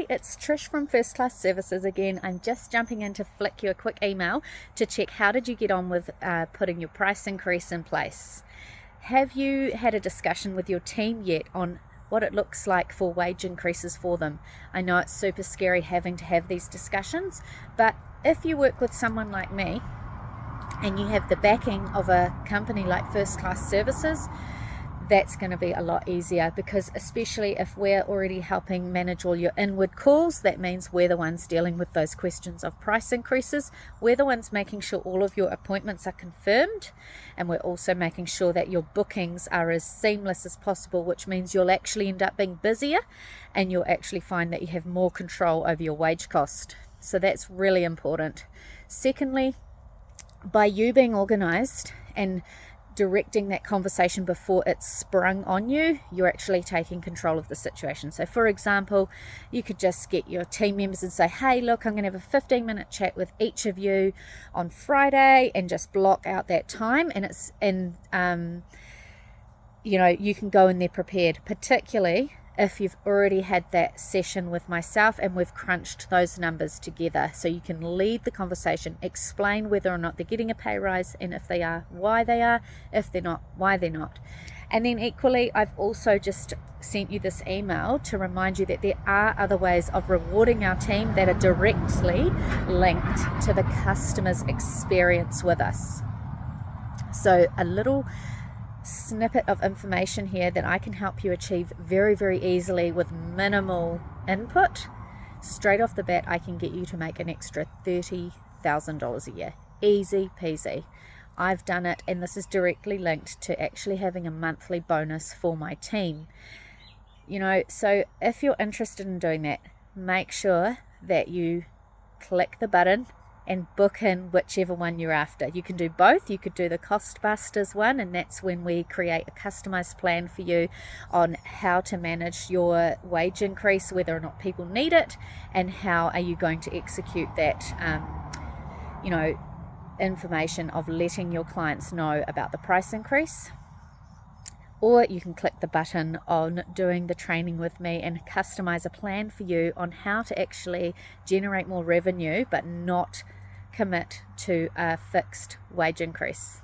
Hey, it's Trish from First Class Services again. I'm just jumping in to flick you a quick email to check how did you get on with putting your price increase in place. Have you had a discussion with your team yet on what it looks like for wage increases for them? I know it's super scary having to have these discussions, but if you work with someone like me and you have the backing of a company like First Class Services, that's going to be a lot easier, because especially if we're already helping manage all your inward calls, that means we're the ones dealing with those questions of price increases. We're the ones making sure all of your appointments are confirmed, and we're also making sure that your bookings are as seamless as possible, which means you'll actually end up being busier and you'll actually find that you have more control over your wage cost. So that's really important. Secondly, by you being organized and directing that conversation before it's sprung on you, you're actually taking control of the situation. So for example, you could just get your team members and say, hey, look, I'm going to have a 15-minute chat with each of you on Friday, and just block out that time. And you can go in there prepared, particularly if you've already had that session with myself and we've crunched those numbers together. So you can lead the conversation, explain whether or not they're getting a pay rise, and if they are, why they are; if they're not, why they're not. And then equally, I've also just sent you this email to remind you that there are other ways of rewarding our team that are directly linked to the customer's experience with us. So a little snippet of information here that I can help you achieve very, very easily with minimal input. Straight off the bat, I can get you to make an extra $30,000 a year. Easy peasy. I've done it, and this is directly linked to actually having a monthly bonus for my team. So if you're interested in doing that, make sure that you click the button and book in whichever one you're after. You can do both. You could do the Cost Busters one, and that's when we create a customized plan for you on how to manage your wage increase, whether or not people need it, and how are you going to execute that information of letting your clients know about the price increase. Or you can click the button on doing the training with me and customize a plan for you on how to actually generate more revenue but not commit to a fixed wage increase.